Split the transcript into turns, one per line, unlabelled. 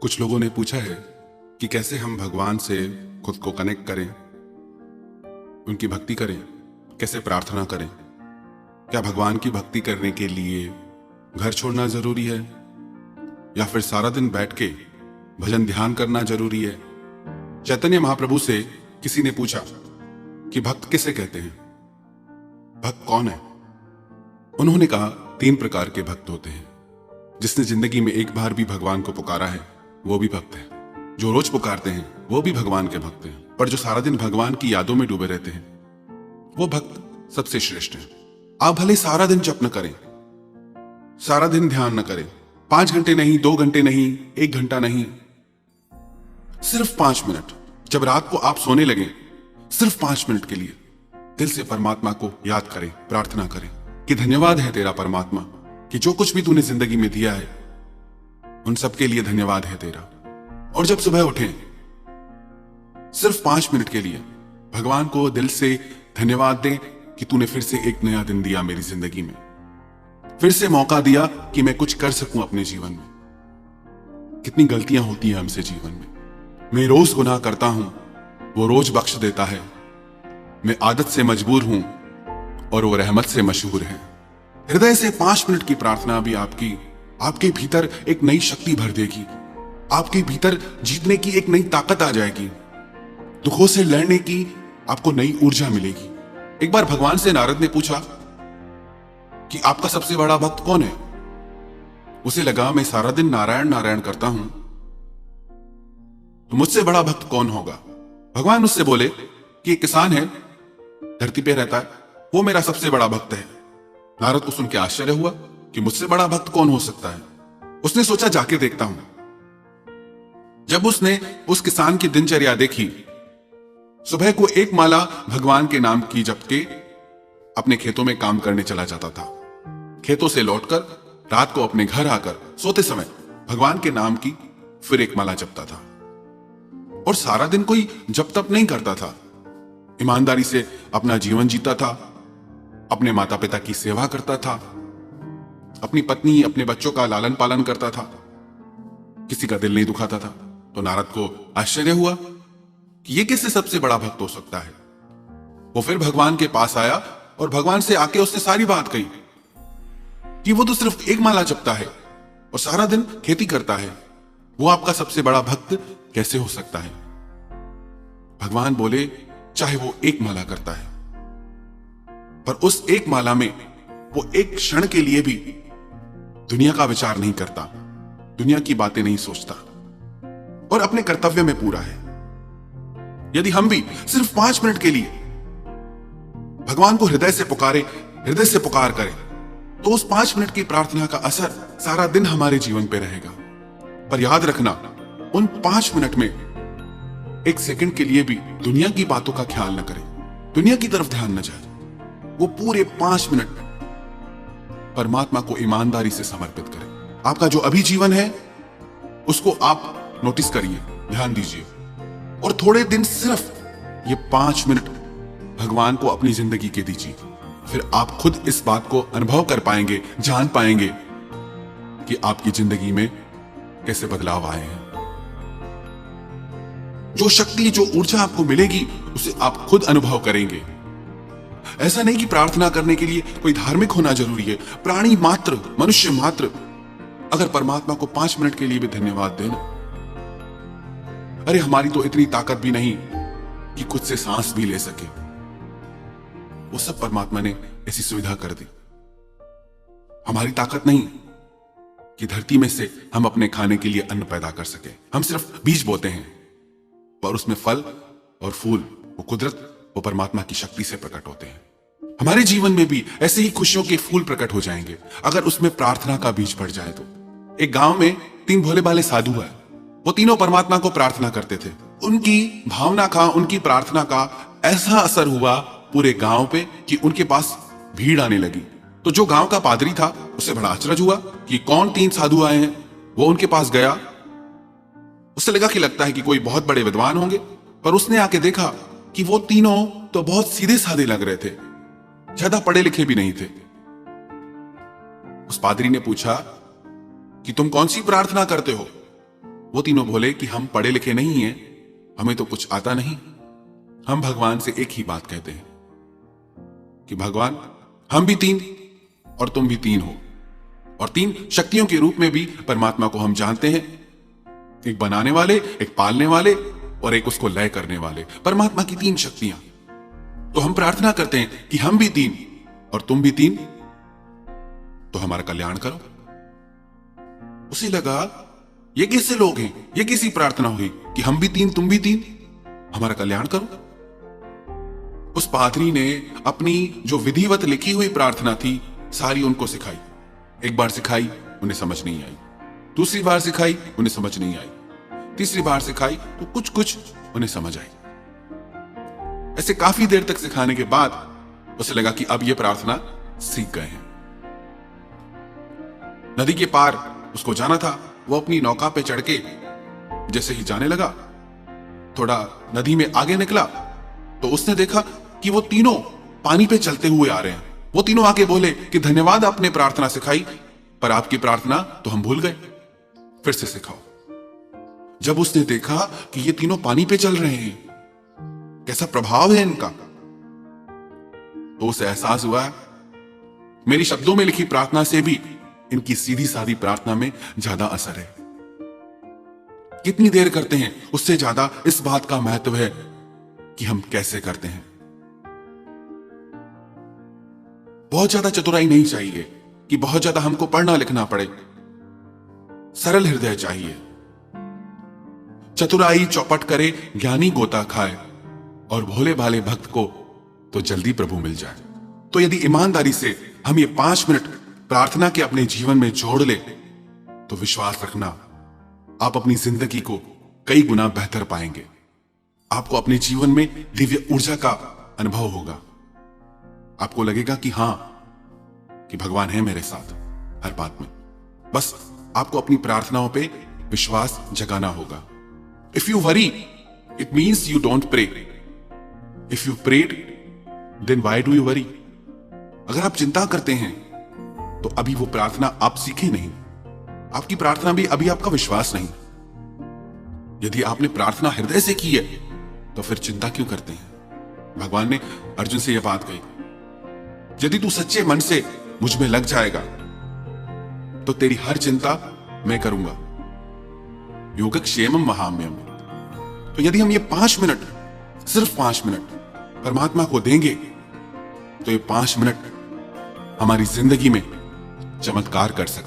कुछ लोगों ने पूछा है कि कैसे हम भगवान से खुद को कनेक्ट करें, उनकी भक्ति करें, कैसे प्रार्थना करें। क्या भगवान की भक्ति करने के लिए घर छोड़ना जरूरी है या फिर सारा दिन बैठ के भजन ध्यान करना जरूरी है। चैतन्य महाप्रभु से किसी ने पूछा कि भक्त किसे कहते हैं, भक्त कौन है। उन्होंने कहा 3 प्रकार के भक्त होते हैं। जिसने जिंदगी में एक बार भी भगवान को पुकारा है वो भी भक्त है, जो रोज पुकारते हैं वो भी भगवान के भक्त हैं, पर जो सारा दिन भगवान की यादों में डूबे रहते हैं वो भक्त सबसे श्रेष्ठ है। आप भले सारा दिन जप न करें, सारा दिन ध्यान न करें, 5 घंटे नहीं, 2 घंटे नहीं, 1 घंटा नहीं, सिर्फ 5 मिनट जब रात को आप सोने लगे, सिर्फ 5 मिनट के लिए दिल से परमात्मा को याद करें, प्रार्थना करें कि धन्यवाद है तेरा परमात्मा कि जो कुछ भी तूने जिंदगी में दिया है उन सब के लिए धन्यवाद है तेरा। और जब सुबह उठें, सिर्फ 5 मिनट के लिए भगवान को दिल से धन्यवाद दें कि तूने फिर से एक नया दिन दिया मेरी जिंदगी में, फिर से मौका दिया कि मैं कुछ कर सकूं अपने जीवन में। कितनी गलतियां होती हैं हमसे जीवन में, मैं रोज गुनाह करता हूं, वो रोज बख्श देता है। मैं आदत से मजबूर हूं और वो रहमत से मशहूर है। हृदय से 5 मिनट की प्रार्थना भी आपके भीतर एक नई शक्ति भर देगी, आपके भीतर जीतने की एक नई ताकत आ जाएगी, दुखों से लड़ने की आपको नई ऊर्जा मिलेगी। एक बार भगवान से नारद ने पूछा कि आपका सबसे बड़ा भक्त कौन है। उसे लगा मैं सारा दिन नारायण नारायण करता हूं, तो मुझसे बड़ा भक्त कौन होगा। भगवान उससे बोले कि एक किसान है, धरती पे रहता है, वो मेरा सबसे बड़ा भक्त है। नारद को सुन के आश्चर्य हुआ कि मुझसे बड़ा भक्त कौन हो सकता है। उसने सोचा जाके देखता हूं। जब उसने उस किसान की दिनचर्या देखी, सुबह को 1 माला भगवान के नाम की जप के अपने खेतों में काम करने चला जाता था। खेतों से लौटकर रात को अपने घर आकर सोते समय भगवान के नाम की फिर 1 माला जपता था। और सारा दिन कोई जप तप नहीं करता था, ईमानदारी से अपना जीवन जीता था, अपने माता पिता की सेवा करता था, अपनी पत्नी अपने बच्चों का लालन पालन करता था, किसी का दिल नहीं दुखाता था। तो नारद को आश्चर्य हुआ कि ये कैसे सबसे बड़ा भक्त हो सकता है। वो फिर भगवान के पास आया और भगवान से आके उसने सारी बात कही कि वो तो सिर्फ 1 माला जपता है और सारा दिन खेती करता है, वो आपका सबसे बड़ा भक्त कैसे हो सकता है। भगवान बोले चाहे वो 1 माला करता है, पर उस 1 माला में वो एक क्षण के लिए भी दुनिया का विचार नहीं करता, दुनिया की बातें नहीं सोचता और अपने कर्तव्य में पूरा है। यदि हम भी सिर्फ 5 मिनट के लिए भगवान को हृदय से पुकारे, हृदय से पुकार करें, तो उस 5 मिनट की प्रार्थना का असर सारा दिन हमारे जीवन पे रहेगा। पर याद रखना, उन 5 मिनट में 1 सेकंड के लिए भी दुनिया की बातों का ख्याल न करें, दुनिया की तरफ ध्यान न जाए। वो पूरे 5 मिनट परमात्मा को ईमानदारी से समर्पित करें। आपका जो अभी जीवन है उसको आप नोटिस करिए, ध्यान दीजिए और थोड़े दिन सिर्फ ये 5 मिनट भगवान को अपनी जिंदगी के दीजिए। फिर आप खुद इस बात को अनुभव कर पाएंगे, जान पाएंगे कि आपकी जिंदगी में कैसे बदलाव आए हैं। जो शक्ति, जो ऊर्जा आपको मिलेगी उसे आप खुद अनुभव करेंगे। ऐसा नहीं कि प्रार्थना करने के लिए कोई धार्मिक होना जरूरी है। प्राणी मात्र, मनुष्य मात्र अगर परमात्मा को 5 मिनट के लिए भी धन्यवाद देना, अरे हमारी तो इतनी ताकत भी नहीं कि खुद से सांस भी ले सके, वो सब परमात्मा ने ऐसी सुविधा कर दी। हमारी ताकत नहीं कि धरती में से हम अपने खाने के लिए अन्न पैदा कर सके। हम सिर्फ बीज बोते हैं, पर उसमें फल और फूल वो कुदरत, वो परमात्मा की शक्ति से प्रकट होते हैं। हमारे जीवन में भी ऐसे ही खुशियों के फूल प्रकट हो जाएंगे अगर उसमें प्रार्थना का बीज पड़ जाए तो। एक गांव में 3 भोले भाले साधु है, वो तीनों परमात्मा को प्रार्थना करते थे। उनकी भावना का, उनकी प्रार्थना का ऐसा असर हुआ पूरे गांव पे कि उनके पास भीड़ आने लगी। तो जो गांव का पादरी था उसे बड़ा आश्चर्य हुआ कि कौन 3 साधु आए हैं। वो उनके पास गया, उसे लगा कि लगता है कि कोई बहुत बड़े विद्वान होंगे, पर उसने आके देखा कि वो तीनों तो बहुत सीधे साधे लग रहे थे, ज्यादा पढ़े लिखे भी नहीं थे। उस पादरी ने पूछा कि तुम कौन सी प्रार्थना करते हो। वो तीनों बोले कि हम पढ़े लिखे नहीं हैं, हमें तो कुछ आता नहीं। हम भगवान से एक ही बात कहते हैं कि भगवान, हम भी तीन और तुम भी तीन हो, और तीन शक्तियों के रूप में भी परमात्मा को हम जानते हैं, एक बनाने वाले, एक पालने वाले और एक उसको लय करने वाले। परमात्मा की तीन शक्तियां। तो हम प्रार्थना करते हैं कि हम भी तीन और तुम भी तीन, तो हमारा कल्याण करो। उसे लगा ये कैसे लोग हैं, ये कैसी प्रार्थना हुई कि हम भी तीन तुम भी तीन, हमारा कल्याण करो। उस पादरी ने अपनी जो विधिवत लिखी हुई प्रार्थना थी सारी उनको सिखाई। एक बार सिखाई, उन्हें समझ नहीं आई। दूसरी बार सिखाई, उन्हें समझ नहीं आई। तीसरी बार सिखाई तो कुछ कुछ उन्हें समझ आई। ऐसे काफी देर तक सिखाने के बाद उसे लगा कि अब ये प्रार्थना सीख गए हैं। नदी के पार उसको जाना था। वो अपनी नौका पे चढ़ के जैसे ही जाने लगा, थोड़ा नदी में आगे निकला तो उसने देखा कि वो तीनों पानी पे चलते हुए आ रहे हैं। वो तीनों आके बोले कि धन्यवाद, आपने प्रार्थना सिखाई, पर आपकी प्रार्थना तो हम भूल गए, फिर से सिखाओ। जब उसने देखा कि ये तीनों पानी पे चल रहे हैं, कैसा प्रभाव है इनका, तो उसे एहसास हुआ मेरी शब्दों में लिखी प्रार्थना से भी इनकी सीधी सादी प्रार्थना में ज्यादा असर है। कितनी देर करते हैं उससे ज्यादा इस बात का महत्व है कि हम कैसे करते हैं। बहुत ज्यादा चतुराई नहीं चाहिए कि बहुत ज्यादा हमको पढ़ना लिखना पड़े। सरल हृदय चाहिए। चतुराई चौपट करे, ज्ञानी गोता खाए, और भोले भाले भक्त को तो जल्दी प्रभु मिल जाए। तो यदि ईमानदारी से हम ये 5 मिनट प्रार्थना के अपने जीवन में जोड़ ले तो विश्वास रखना, आप अपनी जिंदगी को कई गुना बेहतर पाएंगे। आपको अपने जीवन में दिव्य ऊर्जा का अनुभव होगा। आपको लगेगा कि हां, कि भगवान है मेरे साथ हर बात में। बस आपको अपनी प्रार्थनाओं पे विश्वास जगाना होगा। If you worry, it means you don't pray. If you prayed, then why do you worry? अगर आप चिंता करते हैं तो अभी वो प्रार्थना आप सीखे नहीं, आपकी प्रार्थना भी अभी आपका विश्वास नहीं। यदि आपने प्रार्थना हृदय से की है तो फिर चिंता क्यों करते हैं? भगवान ने अर्जुन से यह बात कही, यदि तू सच्चे मन से मुझ में लग जाएगा तो तेरी हर चिंता मैं करूंगा। योगक्षेमम महाम्यम। तो यदि हम ये 5 मिनट, सिर्फ 5 मिनट परमात्मा को देंगे तो ये 5 मिनट हमारी जिंदगी में चमत्कार कर सकते हैं।